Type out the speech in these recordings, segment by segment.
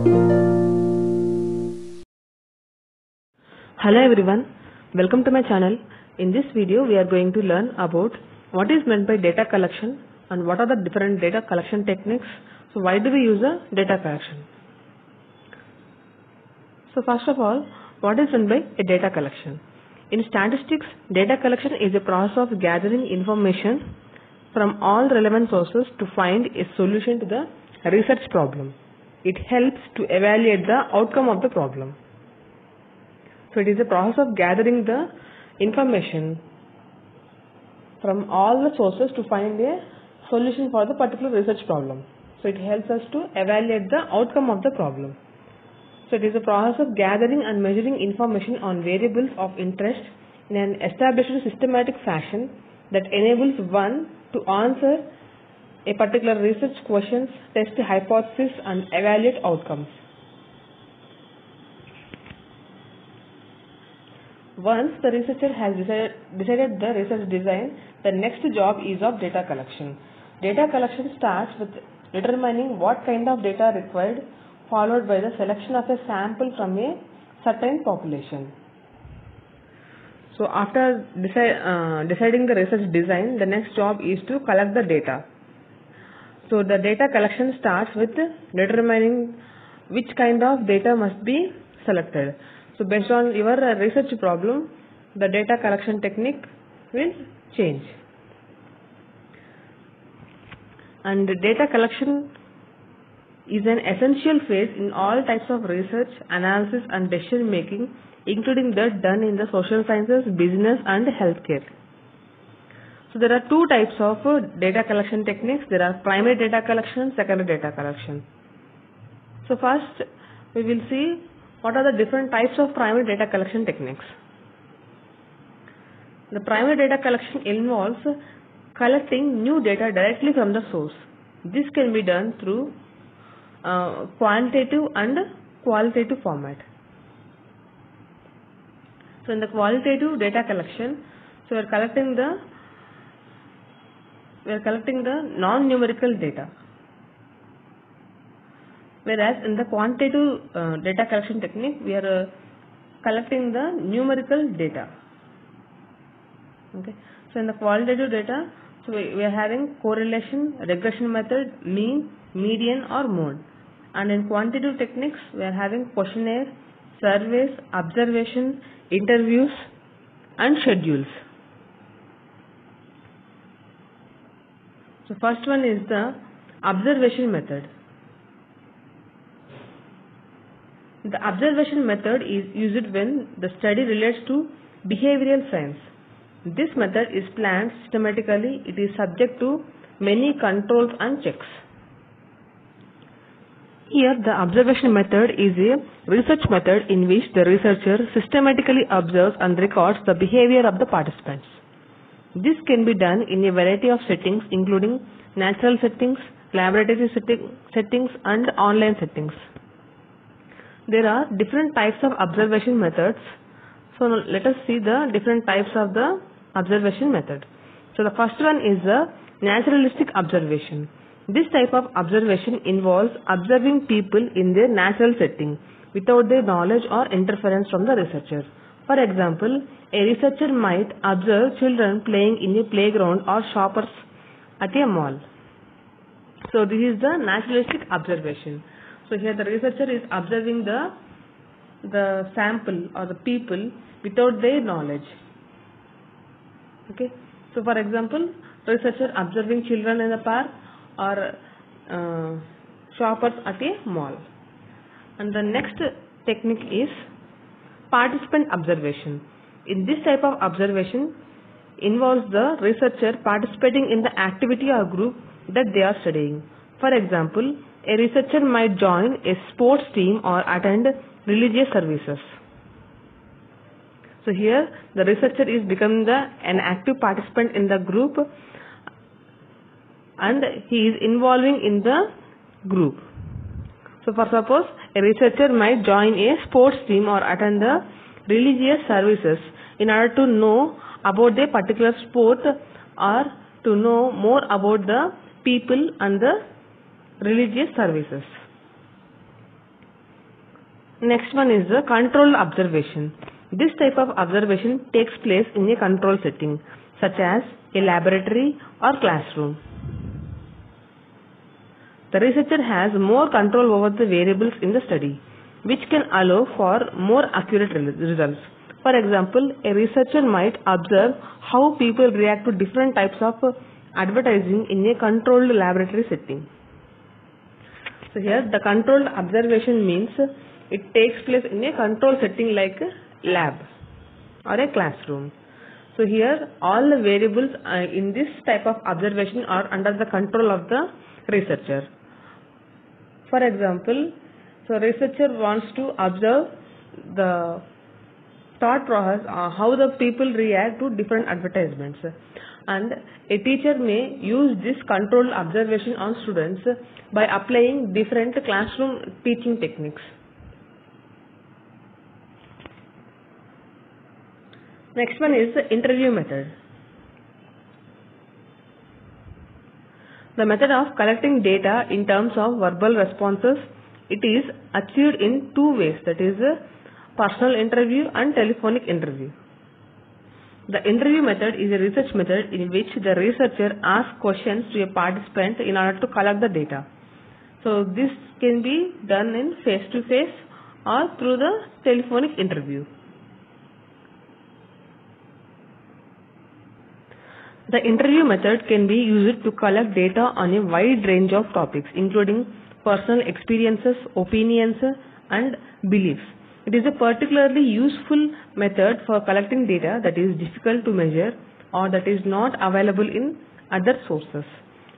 Hello everyone, welcome to my channel. In this video we are going to learn about what is meant by data collection and what are the different data collection techniques. So why do we use a data collection? So first of all, what is meant by a data collection? In statistics, data collection is a process of gathering information from all relevant sources to find a solution to the research problem. It helps to evaluate the outcome of the problem. So it is a process of gathering the information from all the sources to find a solution for the particular research problem. So it helps us to evaluate the outcome of the problem. So it is a process of gathering and measuring information on variables of interest in an established systematic fashion that enables one to answer a particular research questions, test hypothesis and evaluate outcomes. Once the researcher has decided the research design, the next job is of data collection. Data collection starts with determining what kind of data required, followed by the selection of a sample from a certain population. So after deciding the research design, the next job is to collect the data. So the data collection starts with determining which kind of data must be selected. So based on your research problem, the data collection technique will change. And data collection is an essential phase in all types of research, analysis and decision making, including that done in the social sciences, business and healthcare. So there are two types of data collection techniques. There are primary data collection, secondary data collection. So first we will see what are the different types of primary data collection techniques. The primary data collection involves collecting new data directly from the source. This can be done through quantitative and qualitative format. So in the qualitative data collection, so we are collecting the non-numerical data. Whereas in the quantitative data collection technique, we are collecting the numerical data. Okay. So in the qualitative data, so we are having correlation, regression method, mean, median or mode. And in quantitative techniques, we are having questionnaire, surveys, observation, interviews and schedules. So first one is the observation method. The observation method is used when the study relates to behavioral science. This method is planned systematically. It is subject to many controls and checks. Here the observation method is a research method in which the researcher systematically observes and records the behavior of the participants. This can be done in a variety of settings including natural settings, laboratory settings and online settings. There are different types of observation methods. So now let us see the different types of the observation method. So the first one is the naturalistic observation. This type of observation involves observing people in their natural setting without their knowledge or interference from the researcher. For example, a researcher might observe children playing in a playground or shoppers at a mall. So this is the naturalistic observation. So here the researcher is observing the sample or the people without their knowledge. Okay. So for example, researcher observing children in the park or shoppers at a mall. And the next technique is participant observation. In this type of observation involves the researcher participating in the activity or group that they are studying. For example, a researcher might join a sports team or attend religious services. So here the researcher is becoming an active participant in the group and he is involving in the group. So for suppose a researcher might join a sports team or attend the religious services in order to know about a particular sport or to know more about the people and the religious services. Next one is the controlled observation. This type of observation takes place in a control setting such as a laboratory or classroom. The researcher has more control over the variables in the study, which can allow for more accurate results. For example, a researcher might observe how people react to different types of advertising in a controlled laboratory setting. So here the controlled observation means it takes place in a control setting like a lab or a classroom. So here all the variables in this type of observation are under the control of the researcher. For example, so researcher wants to observe the thought process, how the people react to different advertisements, and a teacher may use this controlled observation on students by applying different classroom teaching techniques. Next one is the interview method. The method of collecting data in terms of verbal responses, it is achieved in two ways, that is personal interview and telephonic interview. The interview method is a research method in which the researcher asks questions to a participant in order to collect the data. So this can be done in face-to-face or through the telephonic interview. The interview method can be used to collect data on a wide range of topics, including personal experiences, opinions, and beliefs. It is a particularly useful method for collecting data that is difficult to measure or that is not available in other sources.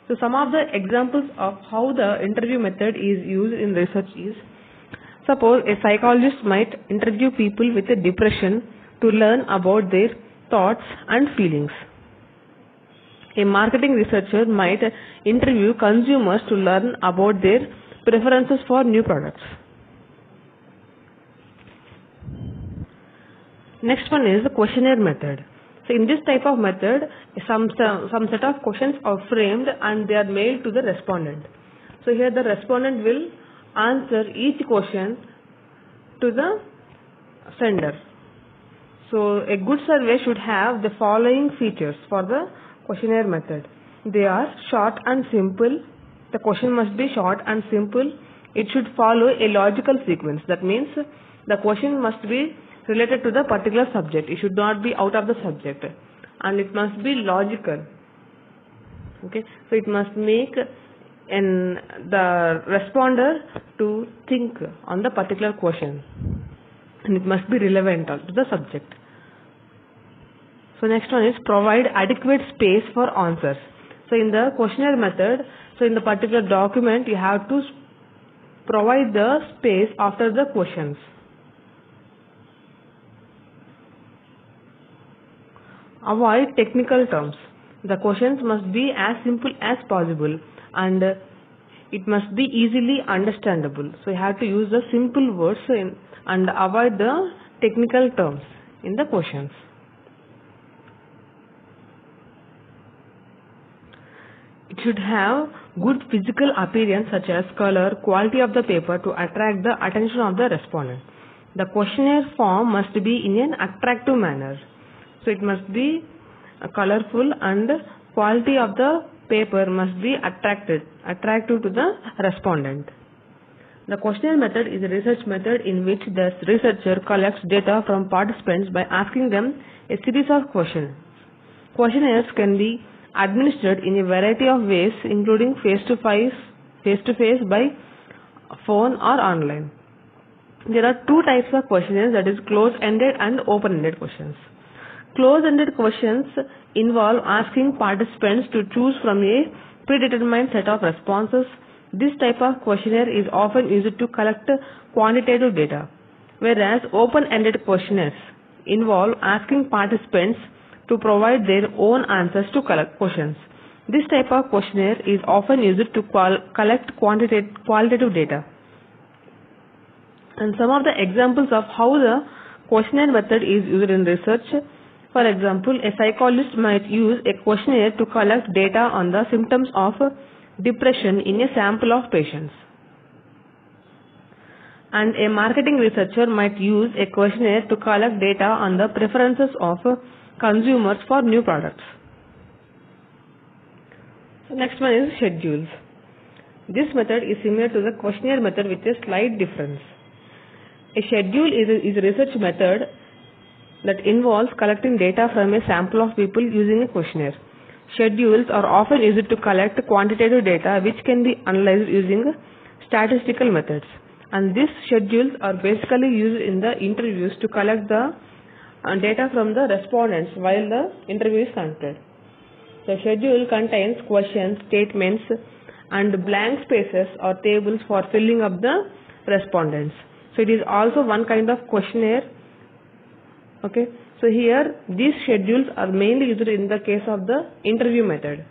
So some of the examples of how the interview method is used in research is, suppose a psychologist might interview people with a depression to learn about their thoughts and feelings. A marketing researcher might interview consumers to learn about their preferences for new products. Next one is the questionnaire method. So in this type of method, some set of questions are framed and they are mailed to the respondent. So here the respondent will answer each question to the sender. So a good survey should have the following features for the questionnaire method. They are short and simple. The question must be short and simple. It should follow a logical sequence. That means the question must be related to the particular subject. It should not be out of the subject, and it must be logical. Okay, so it must make the responder to think on the particular question, and it must be relevant to the subject. So next one is provide adequate space for answers. So in the questionnaire method, so in the particular document you have to provide the space after the questions. Avoid technical terms. The questions must be as simple as possible and it must be easily understandable. So you have to use the simple words and avoid the technical terms in the questions. It should have good physical appearance such as color, quality of the paper to attract the attention of the respondent. The questionnaire form must be in an attractive manner. So it must be colorful and quality of the paper must be attractive to the respondent. The questionnaire method is a research method in which the researcher collects data from participants by asking them a series of questions. Questionnaires can be administered in a variety of ways, including face-to-face, by phone or online. There are two types of questionnaires, that is closed-ended and open-ended questions. Closed-ended questions involve asking participants to choose from a predetermined set of responses. This type of questionnaire is often used to collect quantitative data, whereas open-ended questionnaires involve asking participants to provide their own answers to questions. This type of questionnaire is often used to collect qualitative data. And some of the examples of how the questionnaire method is used in research. For example, a psychologist might use a questionnaire to collect data on the symptoms of depression in a sample of patients. And a marketing researcher might use a questionnaire to collect data on the preferences of consumers for new products. So next one is schedules. This method is similar to the questionnaire method with a slight difference. A schedule is a research method that involves collecting data from a sample of people using a questionnaire. Schedules are often used to collect quantitative data which can be analyzed using statistical methods. And these schedules are basically used in the interviews to collect the data from the respondents while the interview is conducted. The schedule contains questions, statements, and blank spaces or tables for filling up the respondents. So it is also one kind of questionnaire. Okay. So here these schedules are mainly used in the case of the interview method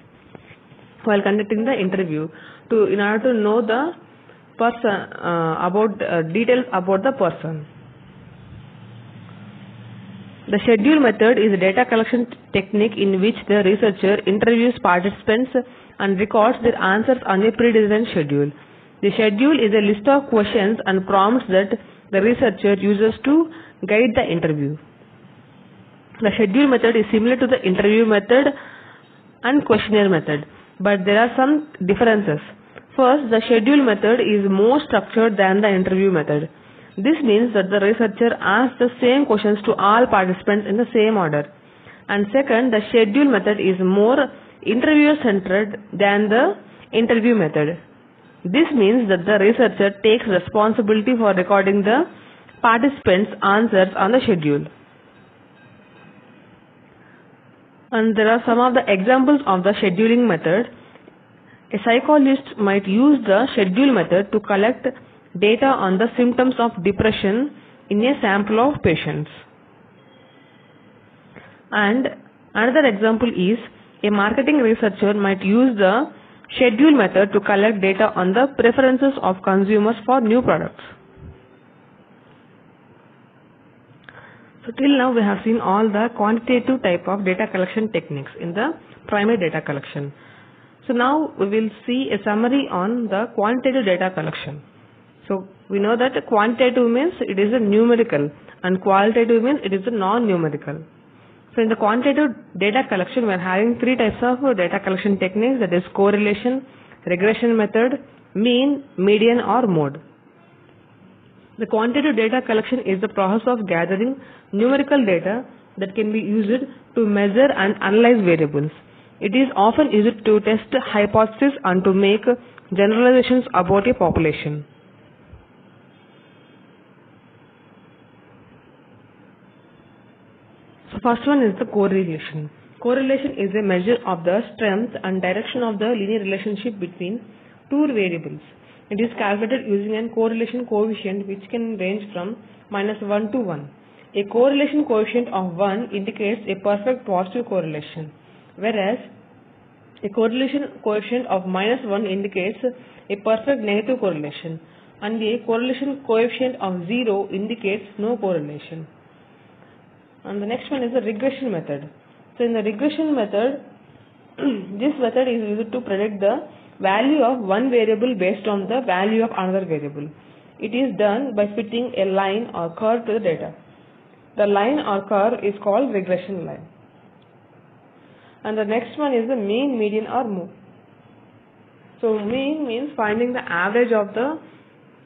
while conducting the interview in order to know the person details about the person. The schedule method is a data collection technique in which the researcher interviews participants and records their answers on a predetermined schedule. The schedule is a list of questions and prompts that the researcher uses to guide the interview. The schedule method is similar to the interview method and questionnaire method, but there are some differences. First, the schedule method is more structured than the interview method. This means that the researcher asks the same questions to all participants in the same order. And second, the schedule method is more interviewer-centered than the interview method. This means that the researcher takes responsibility for recording the participants' answers on the schedule. And there are some of the examples of the scheduling method. A psychologist might use the schedule method to collect data on the symptoms of depression in a sample of patients. And another example is a marketing researcher might use the schedule method to collect data on the preferences of consumers for new products. So till now we have seen all the quantitative type of data collection techniques in the primary data collection. So now we will see a summary on the quantitative data collection. So we know that quantitative means it is a numerical and qualitative means it is a non-numerical. So in the quantitative data collection we are having three types of data collection techniques, that is correlation, regression method, mean, median or mode. The quantitative data collection is the process of gathering numerical data that can be used to measure and analyze variables. It is often used to test hypotheses and to make generalizations about a population. So first one is the correlation. Correlation is a measure of the strength and direction of the linear relationship between two variables. It is calculated using a correlation coefficient which can range from -1 to 1. A correlation coefficient of 1 indicates a perfect positive correlation, whereas a correlation coefficient of -1 indicates a perfect negative correlation, and a correlation coefficient of 0 indicates no correlation. And the next one is the regression method. So in the regression method, this method is used to predict the value of one variable based on the value of another variable. It is done by fitting a line or curve to the data. The line or curve is called regression line. And the next one is the mean, median or mode. So mean means finding the average of the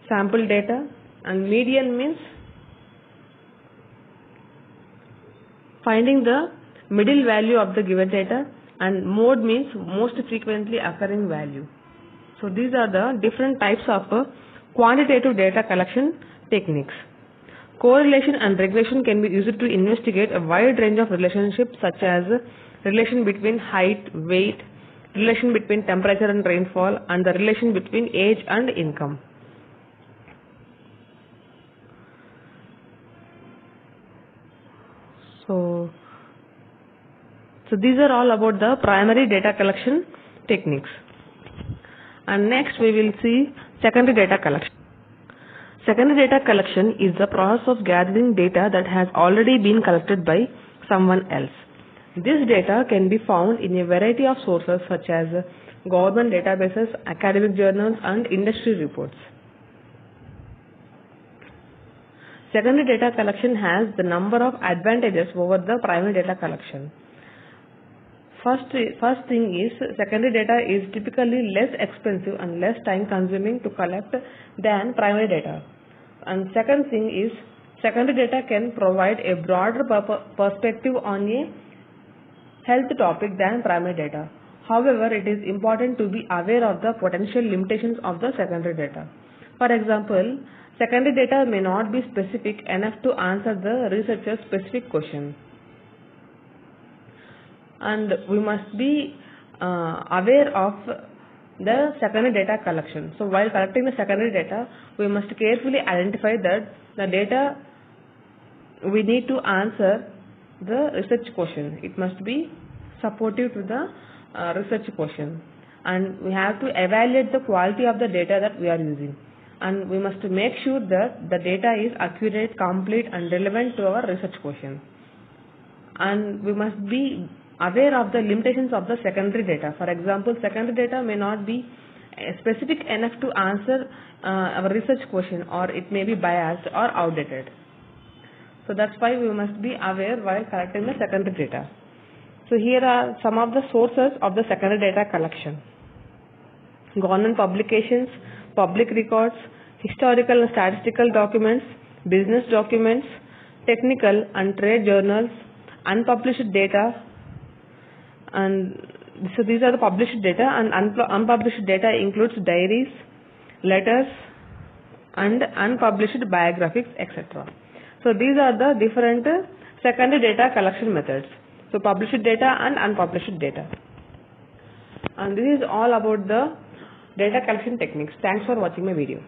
sample data, and median means finding the middle value of the given data, and mode means most frequently occurring value. So these are the different types of quantitative data collection techniques. Correlation and regression can be used to investigate a wide range of relationships such as relation between height, weight, relation between temperature and rainfall, and the relation between age and income. So these are all about the primary data collection techniques. And next we will see secondary data collection. Secondary data collection is the process of gathering data that has already been collected by someone else. This data can be found in a variety of sources such as government databases, academic journals, and industry reports. secondary data collection has the number of advantages over the primary data collection. First thing is, secondary data is typically less expensive and less time consuming to collect than primary data. And second thing is, secondary data can provide a broader perspective on a health topic than primary data. However, it is important to be aware of the potential limitations of the secondary data. For example, secondary data may not be specific enough to answer the researcher's specific question. And we must be aware of the secondary data collection. So while collecting the secondary data, we must carefully identify that the data we need to answer the research question. It must be supportive to the research question, and we have to evaluate the quality of the data that we are using, and we must make sure that the data is accurate, complete and relevant to our research question. And we must be aware of the limitations of the secondary data. For example, secondary data may not be specific enough to answer our research question, or it may be biased or outdated. So that's why we must be aware while collecting the secondary data. So here are some of the sources of the secondary data collection: government publications, public records, historical and statistical documents, business documents, technical and trade journals, unpublished data. And so these are the published data, and unpublished data includes diaries, letters and unpublished biographies, etc. So these are the different secondary data collection methods. So published data and unpublished data. And this is all about the data collection techniques. Thanks for watching my video.